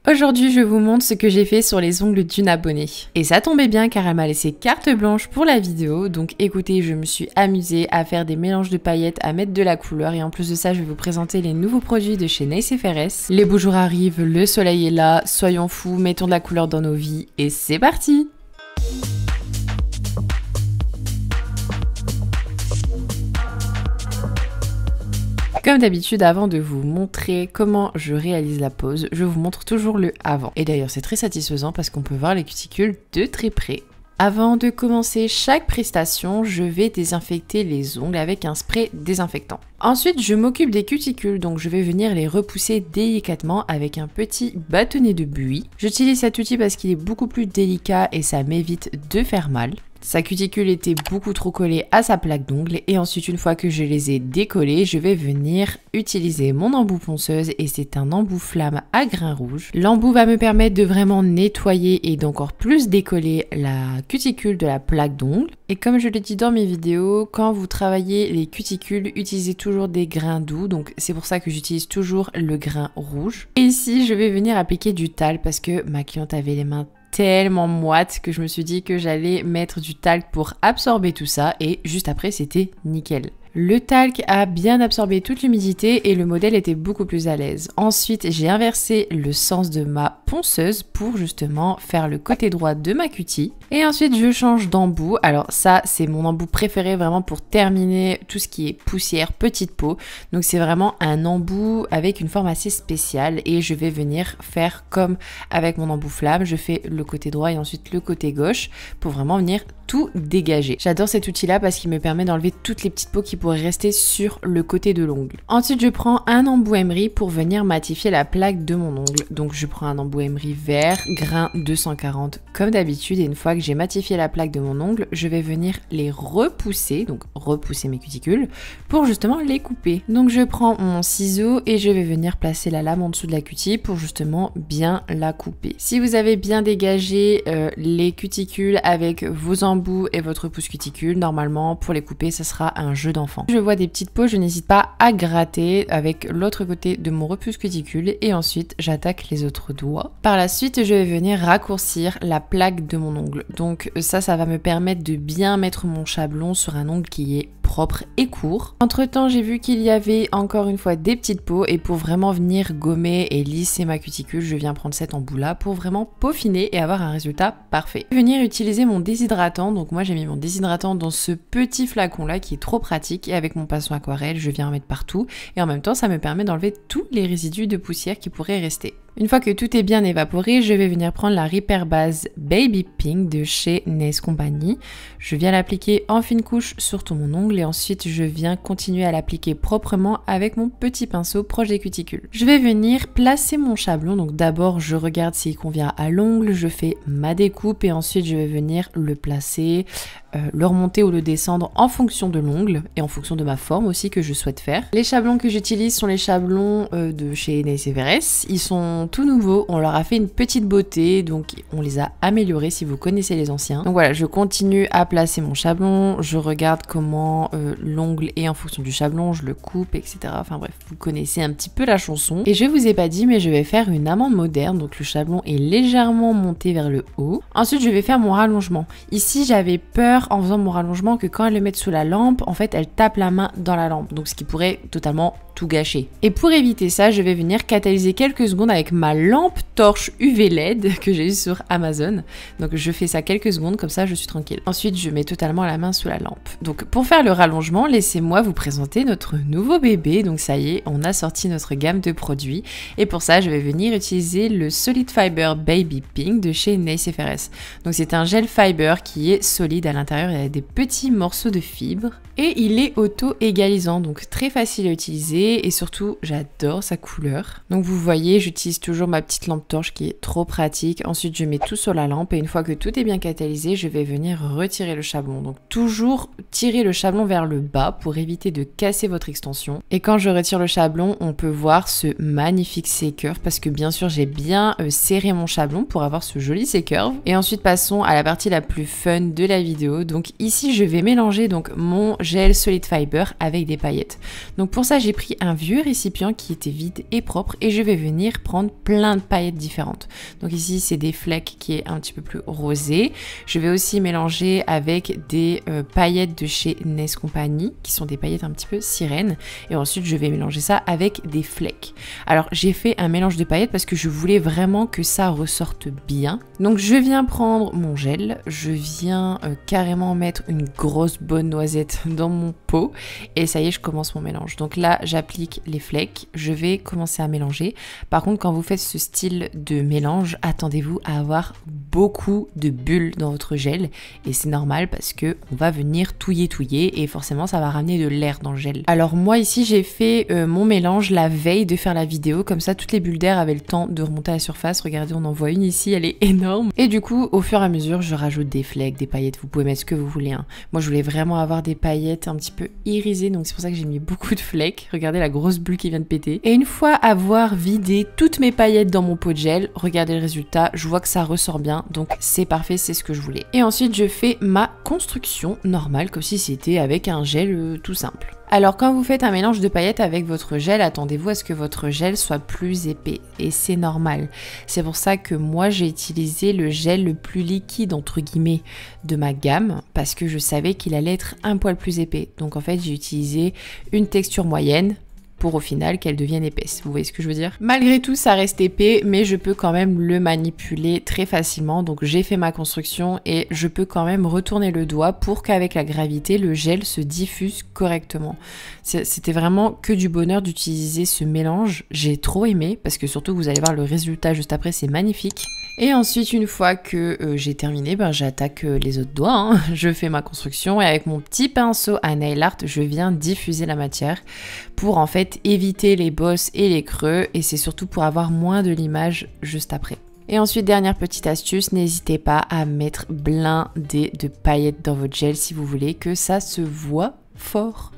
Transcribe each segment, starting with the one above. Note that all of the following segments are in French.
Aujourd'hui, je vous montre ce que j'ai fait sur les ongles d'une abonnée. Et ça tombait bien car elle m'a laissé carte blanche pour la vidéo. Donc écoutez, je me suis amusée à faire des mélanges de paillettes, à mettre de la couleur. Et en plus de ça, je vais vous présenter les nouveaux produits de chez Nace & Ferres. Les beaux jours arrivent, le soleil est là, soyons fous, mettons de la couleur dans nos vies. Et c'est parti! Comme d'habitude, avant de vous montrer comment je réalise la pose, je vous montre toujours le avant. Et d'ailleurs, c'est très satisfaisant parce qu'on peut voir les cuticules de très près. Avant de commencer chaque prestation, je vais désinfecter les ongles avec un spray désinfectant. Ensuite, je m'occupe des cuticules, donc je vais venir les repousser délicatement avec un petit bâtonnet de buis. J'utilise cet outil parce qu'il est beaucoup plus délicat et ça m'évite de faire mal. Sa cuticule était beaucoup trop collée à sa plaque d'ongles et ensuite une fois que je les ai décollés, je vais venir utiliser mon embout ponceuse et c'est un embout flamme à grains rouges. L'embout va me permettre de vraiment nettoyer et d'encore plus décoller la cuticule de la plaque d'ongles. Et comme je l'ai dit dans mes vidéos, quand vous travaillez les cuticules, utilisez toujours des grains doux, donc c'est pour ça que j'utilise toujours le grain rouge. Et ici, je vais venir appliquer du talc parce que ma cliente avait les mains tellement moite que je me suis dit que j'allais mettre du talc pour absorber tout ça et juste après c'était nickel. Le talc a bien absorbé toute l'humidité et le modèle était beaucoup plus à l'aise. Ensuite, j'ai inversé le sens de ma ponceuse pour justement faire le côté droit de ma cutie. Et ensuite, je change d'embout. Alors ça, c'est mon embout préféré vraiment pour terminer tout ce qui est poussière, petite peau. Donc c'est vraiment un embout avec une forme assez spéciale et je vais venir faire comme avec mon embout flamme. Je fais le côté droit et ensuite le côté gauche pour vraiment venir tout dégager. J'adore cet outil-là parce qu'il me permet d'enlever toutes les petites peaux qui pourraient rester sur le côté de l'ongle. Ensuite, je prends un embout emery pour venir matifier la plaque de mon ongle. Donc, je prends un embout emery vert, grain 240 comme d'habitude. Et une fois que j'ai matifié la plaque de mon ongle, je vais venir les repousser, donc repousser mes cuticules, pour justement les couper. Donc, je prends mon ciseau et je vais venir placer la lame en dessous de la cutie pour justement bien la couper. Si vous avez bien dégagé les cuticules avec vos embouts et votre pouce cuticule, normalement pour les couper ça sera un jeu d'enfant. Je vois des petites peaux, je n'hésite pas à gratter avec l'autre côté de mon repousse cuticule et ensuite j'attaque les autres doigts. Par la suite je vais venir raccourcir la plaque de mon ongle. Donc ça va me permettre de bien mettre mon chablon sur un ongle qui est propre et court. Entre temps j'ai vu qu'il y avait encore une fois des petites peaux et pour vraiment venir gommer et lisser ma cuticule, je viens prendre cet embout là pour vraiment peaufiner et avoir un résultat parfait. Je vais venir utiliser mon déshydratant, donc moi j'ai mis mon déshydratant dans ce petit flacon là qui est trop pratique et avec mon pinceau aquarelle je viens en mettre partout et en même temps ça me permet d'enlever tous les résidus de poussière qui pourraient rester. Une fois que tout est bien évaporé, je vais venir prendre la Repair Base Baby Pink de chez Nace Company. Je viens l'appliquer en fine couche sur tout mon ongle et ensuite je viens continuer à l'appliquer proprement avec mon petit pinceau proche des cuticules. Je vais venir placer mon chablon, donc d'abord je regarde s'il convient à l'ongle, je fais ma découpe et ensuite je vais venir le placer, le remonter ou le descendre en fonction de l'ongle et en fonction de ma forme aussi que je souhaite faire. Les chablons que j'utilise sont les chablons de chez Nace & Ferres. Ils sont tout nouveaux, on leur a fait une petite beauté, donc on les a améliorés si vous connaissez les anciens. Donc voilà, je continue à placer mon chablon, je regarde comment l'ongle est en fonction du chablon, je le coupe, etc. Enfin bref, vous connaissez un petit peu la chanson. Et je vous ai pas dit, mais je vais faire une amande moderne, donc le chablon est légèrement monté vers le haut. Ensuite, je vais faire mon rallongement. Ici, j'avais peur en faisant mon rallongement que quand elle le mette sous la lampe, en fait, elle tape la main dans la lampe, donc ce qui pourrait totalement tout gâcher. Et pour éviter ça, je vais venir catalyser quelques secondes avec ma lampe torche UV LED que j'ai eue sur Amazon. Donc je fais ça quelques secondes, comme ça je suis tranquille. Ensuite, je mets totalement la main sous la lampe. Donc pour faire le rallongement, laissez-moi vous présenter notre nouveau bébé. Donc ça y est, on a sorti notre gamme de produits. Et pour ça, je vais venir utiliser le Solid Fiber Baby Pink de chez Nace & Ferres. Donc c'est un gel fiber qui est solide à l'intérieur, il y a des petits morceaux de fibres. Et il est auto-égalisant, donc très facile à utiliser et surtout j'adore sa couleur. Donc vous voyez, j'utilise toujours ma petite lampe torche qui est trop pratique. Ensuite je mets tout sur la lampe et une fois que tout est bien catalysé, je vais venir retirer le chablon. Donc toujours tirer le chablon vers le bas pour éviter de casser votre extension. Et quand je retire le chablon, on peut voir ce magnifique C-curve parce que bien sûr j'ai bien serré mon chablon pour avoir ce joli C-curve. Et ensuite passons à la partie la plus fun de la vidéo. Donc ici je vais mélanger donc mon gel Solid Fiber avec des paillettes. Donc pour ça j'ai pris pris un vieux récipient qui était vide et propre et je vais venir prendre plein de paillettes différentes. Donc ici c'est des flecks qui est un petit peu plus rosé. Je vais aussi mélanger avec des paillettes de chez Nes Company qui sont des paillettes un petit peu sirènes et ensuite je vais mélanger ça avec des flecks. Alors j'ai fait un mélange de paillettes parce que je voulais vraiment que ça ressorte bien. Donc je viens prendre mon gel, je viens carrément mettre une grosse bonne noisette dans mon pot et ça y est, je commence mon mélange. Donc là j'applique les flecks, je vais commencer à mélanger. Par contre quand vous faites ce style de mélange, attendez-vous à avoir beaucoup de bulles dans votre gel et c'est normal parce que on va venir touiller et forcément ça va ramener de l'air dans le gel. Alors moi ici j'ai fait mon mélange la veille de faire la vidéo, comme ça toutes les bulles d'air avaient le temps de remonter à la surface. Regardez, on en voit une ici, elle est énorme. Et du coup au fur et à mesure je rajoute des flecks, des paillettes, vous pouvez mettre ce que vous voulez hein. Moi je voulais vraiment avoir des paillettes un petit peu irisées, donc c'est pour ça que j'ai mis beaucoup de flecks. Regardez la grosse bulle qui vient de péter. Et une fois avoir vidé toutes mes paillettes dans mon pot de gel, regardez le résultat, je vois que ça ressort bien, donc c'est parfait, c'est ce que je voulais. Et ensuite je fais ma construction normale comme si c'était avec un gel tout simple. Alors quand vous faites un mélange de paillettes avec votre gel, attendez-vous à ce que votre gel soit plus épais et c'est normal. C'est pour ça que moi j'ai utilisé le gel le plus liquide entre guillemets de ma gamme parce que je savais qu'il allait être un poil plus épais. Donc en fait j'ai utilisé une texture moyenne pour au final qu'elle devienne épaisse. Vous voyez ce que je veux dire? Malgré tout, ça reste épais, mais je peux quand même le manipuler très facilement. Donc j'ai fait ma construction et je peux quand même retourner le doigt pour qu'avec la gravité, le gel se diffuse correctement. C'était vraiment que du bonheur d'utiliser ce mélange. J'ai trop aimé parce que surtout vous allez voir le résultat juste après, c'est magnifique. Et ensuite, une fois que j'ai terminé, j'attaque les autres doigts. Hein. Je fais ma construction et avec mon petit pinceau à nail art, je viens diffuser la matière pour en fait éviter les bosses et les creux. Et c'est surtout pour avoir moins de limage juste après. Et ensuite, dernière petite astuce, n'hésitez pas à mettre blindé de paillettes dans votre gel si vous voulez que ça se voit fort.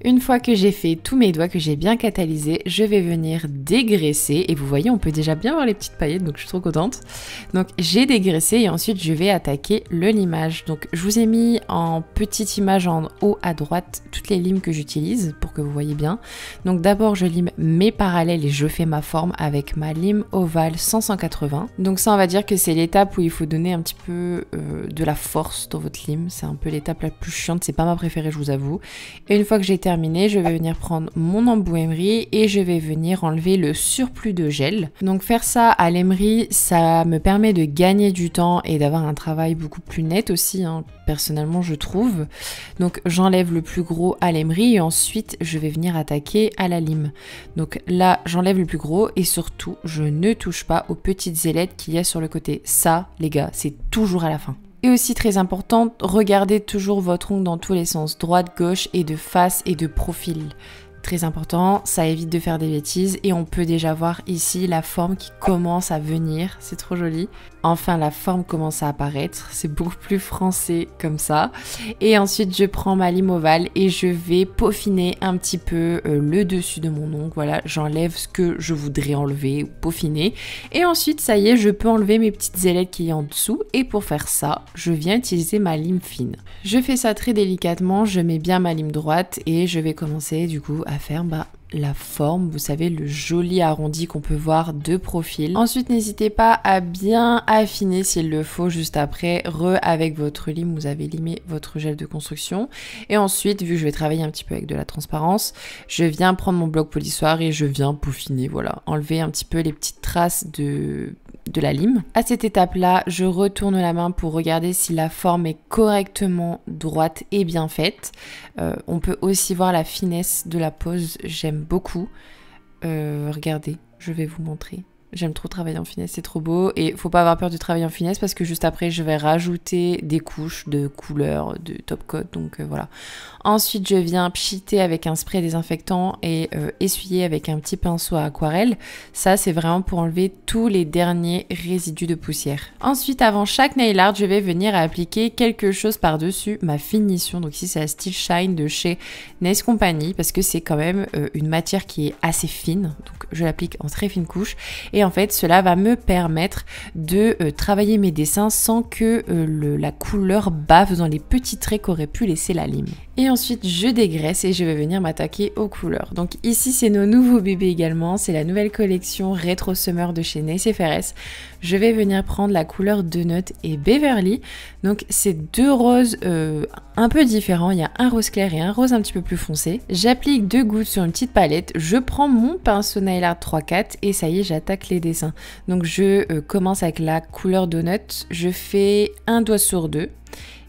Une fois que j'ai fait tous mes doigts, que j'ai bien catalysé, je vais venir dégraisser. Et vous voyez, on peut déjà bien voir les petites paillettes, donc je suis trop contente. Donc j'ai dégraissé et ensuite je vais attaquer le limage. Donc je vous ai mis en petite image en haut à droite toutes les limes que j'utilise pour que vous voyez bien. Donc d'abord je lime mes parallèles et je fais ma forme avec ma lime ovale 180. Donc ça on va dire que c'est l'étape où il faut donner un petit peu de la force dans votre lime. C'est un peu l'étape la plus chiante, c'est pas ma préférée je vous avoue. Et une fois que j'ai terminé, je vais venir prendre mon embout emery et je vais venir enlever le surplus de gel. Donc faire ça à l'emery, ça me permet de gagner du temps et d'avoir un travail beaucoup plus net aussi, hein, personnellement je trouve. Donc j'enlève le plus gros à l'emery et ensuite je vais venir attaquer à la lime. Donc là j'enlève le plus gros et surtout je ne touche pas aux petites ailettes qu'il y a sur le côté. Ça les gars, c'est toujours à la fin. Et aussi très important, regardez toujours votre ongle dans tous les sens, droite, gauche et de face et de profil. Très important, ça évite de faire des bêtises et on peut déjà voir ici la forme qui commence à venir, c'est trop joli. Enfin la forme commence à apparaître, c'est beaucoup plus français comme ça. Et ensuite je prends ma lime ovale et je vais peaufiner un petit peu le dessus de mon ongle. Voilà, j'enlève ce que je voudrais enlever ou peaufiner. Et ensuite ça y est, je peux enlever mes petites ailettes qui y a en dessous. Et pour faire ça, je viens utiliser ma lime fine. Je fais ça très délicatement, je mets bien ma lime droite et je vais commencer du coup à faire la forme, vous savez, le joli arrondi qu'on peut voir de profil. Ensuite, n'hésitez pas à bien affiner s'il le faut juste après. Avec votre lime, vous avez limé votre gel de construction. Et ensuite, vu que je vais travailler un petit peu avec de la transparence, je viens prendre mon bloc polissoir et je viens peaufiner, voilà. Enlever un petit peu les petites traces de la lime. À cette étape-là, je retourne la main pour regarder si la forme est correctement droite et bien faite. On peut aussi voir la finesse de la pose, j'aime beaucoup. Regardez, je vais vous montrer. J'aime trop travailler en finesse, c'est trop beau. Et faut pas avoir peur de travailler en finesse parce que juste après, je vais rajouter des couches de couleur, de top coat. Donc voilà. Ensuite, je viens pchiter avec un spray désinfectant et essuyer avec un petit pinceau à aquarelle. Ça, c'est vraiment pour enlever tous les derniers résidus de poussière. Ensuite, avant chaque nail art, je vais venir appliquer quelque chose par-dessus ma finition. Donc ici, c'est la Steel Shine de chez Nes Company parce que c'est quand même une matière qui est assez fine. Donc je l'applique en très fine couche. Et et en fait cela va me permettre de travailler mes dessins sans que la couleur bave dans les petits traits qu'aurait pu laisser la lime. Et ensuite je dégraisse et je vais venir m'attaquer aux couleurs. Donc ici c'est nos nouveaux bébés également, c'est la nouvelle collection Retro Summer de chez Nice FRS. Je vais venir prendre la couleur Donut et Beverly. Donc c'est deux roses un peu différents, il y a un rose clair et un rose un petit peu plus foncé. J'applique 2 gouttes sur une petite palette, je prends mon pinceau nail art 3-4 et ça y est, j'attaque les dessins. Donc je commence avec la couleur Donut, je fais un doigt sur 2.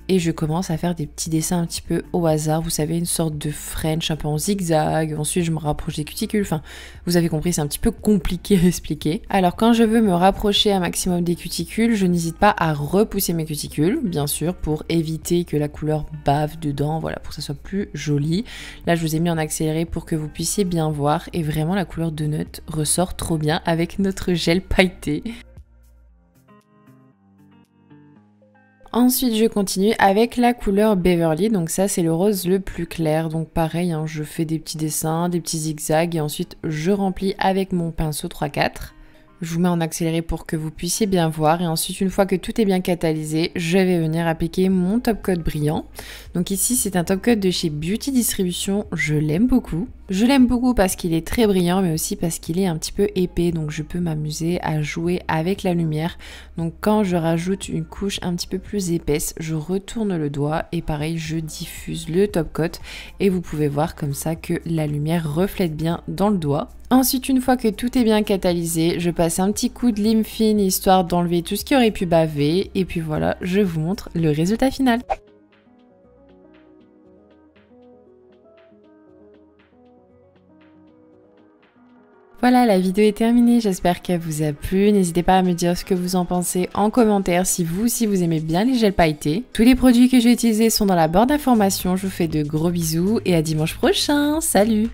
Et je commence à faire des petits dessins un petit peu au hasard, vous savez, une sorte de French un peu en zigzag. Ensuite je me rapproche des cuticules, enfin vous avez compris, c'est un petit peu compliqué à expliquer. Alors quand je veux me rapprocher un maximum des cuticules, je n'hésite pas à repousser mes cuticules, bien sûr, pour éviter que la couleur bave dedans, voilà, pour que ça soit plus joli. Là je vous ai mis en accéléré pour que vous puissiez bien voir, et vraiment la couleur Donut ressort trop bien avec notre gel pailleté. Ensuite, je continue avec la couleur Beverly, donc ça c'est le rose le plus clair, donc pareil, hein, je fais des petits dessins, des petits zigzags et ensuite je remplis avec mon pinceau 3-4. Je vous mets en accéléré pour que vous puissiez bien voir et ensuite une fois que tout est bien catalysé, je vais venir appliquer mon top coat brillant. Donc ici c'est un top coat de chez Beauty Distribution, je l'aime beaucoup. Je l'aime beaucoup parce qu'il est très brillant mais aussi parce qu'il est un petit peu épais, donc je peux m'amuser à jouer avec la lumière. Donc quand je rajoute une couche un petit peu plus épaisse, je retourne le doigt et pareil je diffuse le top coat et vous pouvez voir comme ça que la lumière reflète bien dans le doigt. Ensuite, une fois que tout est bien catalysé, je passe un petit coup de lime fine histoire d'enlever tout ce qui aurait pu baver et puis voilà, je vous montre le résultat final. Voilà, la vidéo est terminée, j'espère qu'elle vous a plu. N'hésitez pas à me dire ce que vous en pensez en commentaire si vous aimez bien les gels pailletés. Tous les produits que j'ai utilisés sont dans la barre d'informations. Je vous fais de gros bisous et à dimanche prochain. Salut!